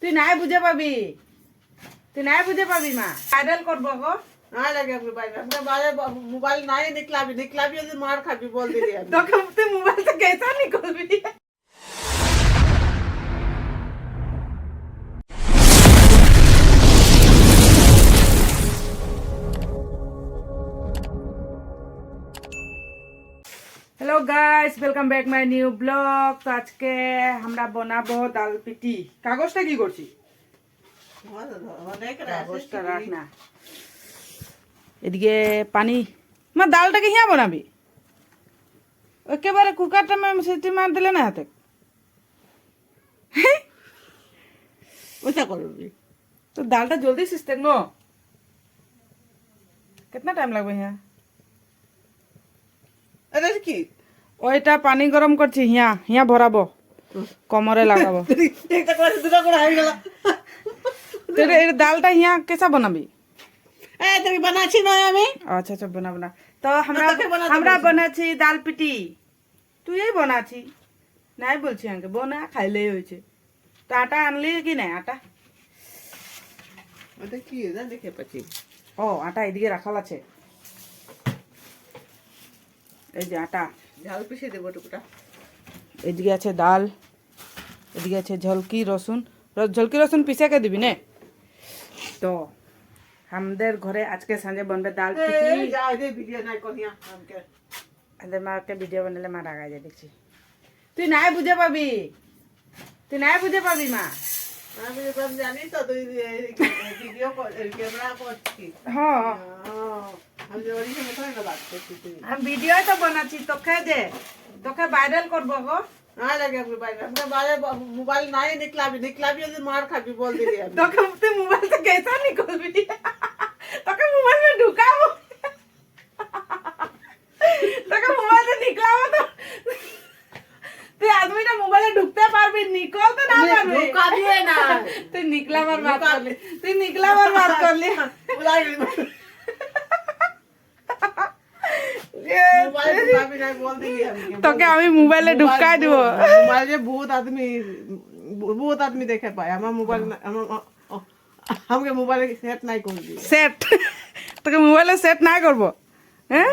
তুই নাই বুঝে পাবি, তুই নাই বুঝে পাবি মা ভাইরাল করবো গো। না লাগে মোবাইল নাই নিকলাবি নিকলাবি যদি মার খাবি বল দিলি আমি। তোকে তুই মোবাইল से कैसा निकलबी। Hello guys, welcome back my new blog. तो आज के हमरा बनाबो दाल पिटी। कागजটা কি করছি? কাগজটা রাখ না। এদিকে পানি মা ডালটাকে হিয়া বানাবি একেবারে কুকারটা মে সিটি মার দিলে না হাতে ওইটা করবি तो दालটা जल्दी सिस्टम नो कितना टाइम লাগবে হিয়া এটা কি ওইটা পানি গরম করছি হিয়া হিয়া ভরাবো কোমরে লাগাবো একটা করে দুটো করে হয়ে গেল তেরে এই ডালটা হিয়া कैसा बनाबी এই তুমি বানাছি না আমি अच्छा अच्छा बना बना तो हमरा তোকে বানাতে हमरा বলছি। বানাছি ডাল পিটি তুই এই বানাছি নাই বলছি আঙ্কে বনা খাইলেই হইছে তো আটা আনলি কি নাই আটা ওটা কি না দেখে পাচ্ছি ও আটা এদিকে রাখাল আছে এই যে আটা ঝাল পিষে দেবো টুকুটা এদিকে আছে ডাল এদিকে আছে ঝলকি রসুন ঝলকি রসুন পিসে কে দিবি নে তো আমাদের ঘরে আজকে সন্ধ্যে বনবে ডাল পিটি এই যা এই ভিডিও নাই কোনিয়া আমকে আমাদের মাকে ভিডিও বানালে মা রাগা যায় দেখছি তুই নাই বুঝে পাবি তুই নাই বুঝে পাবি মা আমি তো জানি তো তুই ভিডিও ক্যামেরা করছিস হ্যাঁ আমি যে ওই সময় তো বাত করছি তুই আমি ভিডিও তো বানাচ্ছি তোকে ভাইরাল করবো গো না লাগে মোবাইল নাই নিকলাবি নিকলাবি যদি মার খাবি বল দিলি আমি তোকে তুই মোবাইল से कैसा निकलबी তোকে মোবাইল में ঢুকাবো তোকে মোবাইল से निकलाबो तो তুই আদমিটা মোবাইলে ঢুকতে পারবি নিকল তো না পারবি ঢুকাবি না তুই নিকলাবার বাত করলি তুই নিকলাবার বাত করলি বুলাই মোবাইল ঢুকাবি না বল দিলি আমি তোকে আমি মোবাইলে ঢুকাই দিব মোবাইল যে বহুত আদমি দেখে পায় আমার মোবাইল আমাকে মোবাইলে সেট নাই করবি সেট তোকে মোবাইলে সেট না করব হ্যাঁ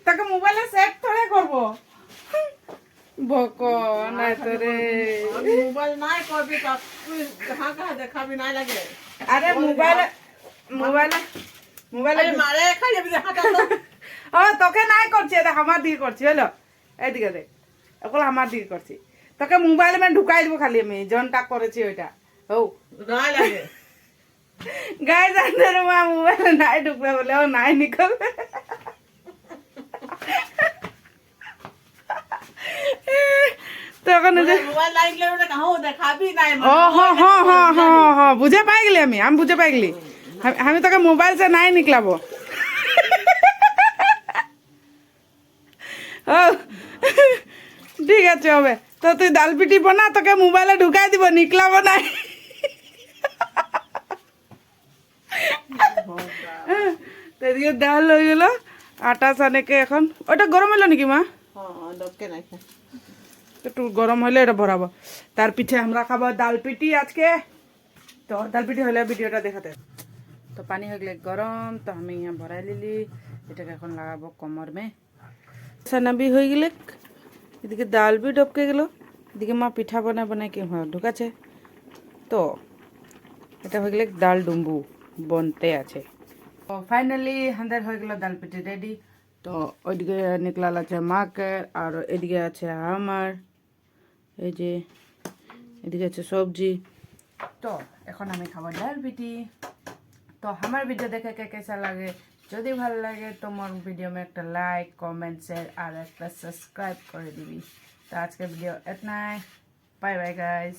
তোকে মোবাইলে সেট থরে করব বক নাই তোরে আমি মোবাইল নাই করবি তো তুই কাহা দেখাবি নাই লাগে আরে মোবাইলে মোবাইলে মোবাইলে আরে মারে খাই যাবি হাঁটা ও তোকে নাই করছি দেখ আমার দিকে করছি হলো এইদিকে দেখ এখন আমার দিকে করছি তোকে মোবাইলে মানে ঢুকাই দিব খালি আমি জনটা করেছি ওইটা ও নাই লাগে গাই জানতে মা মোবাইলে নাই ঢুকবে বলে ও নাই নিকলবে তখন যে মোবাইল লাইলে ওটা কাহো দেখাবি নাই ও হ হ হ হ হ বুঝে পাই গেলি আমি বুঝে পাই গেলি আমি তোকে মোবাইল से নাই নিকলাবো ও ঠিক আছে হবে তো তুই ডাল পিটি বনা তোকে মোবাইলে ঢুকাই দিব নিকলাবো নাই তো এদিকে ডাল হয়ে গেল আটা সানেকে এখন ওটা গরম হলো নাকি মা হ্যাঁ ডবকে নাই একটু গরম হলে এটা ভরাবো তার পিঠে আমরা খাবো ডাল পিটি আজকে তো ডাল পিটি হলে ভিডিওটা দেখাতে তো পানি হয়ে গেলে গরম তো আমি यहाँ ভরাই লিলি এটাকে এখন লাগাবো কোমর में সানা भी হয়ে গেলে এদিকে ডাল भी ডবকে গেল এদিকে মা পিঠা বানায় বানায় কি ঢুকাছে তো এটা হয়ে গেলে ডাল ডুম্বু বনতে আছে তো ফাইনালি আমাদের হয়ে গেল ডাল পিটি রেডি তো ওইদিকে নিকলাল আছে মাকের আর এদিকে আছে আমার এই যে এদিকে আছে সবজি তো এখন আমি খাবো ডাল পিটি तो हमारे वीडियो देखे के कैसा लगे যদি ভালো লাগে তো মোর ভিডিও में একটা লাইক কমেন্ট শেয়ার আর একটা সাবস্ক্রাইব করে দিবি তো আজকে ভিডিও এতনাই বাই বাই গাইস।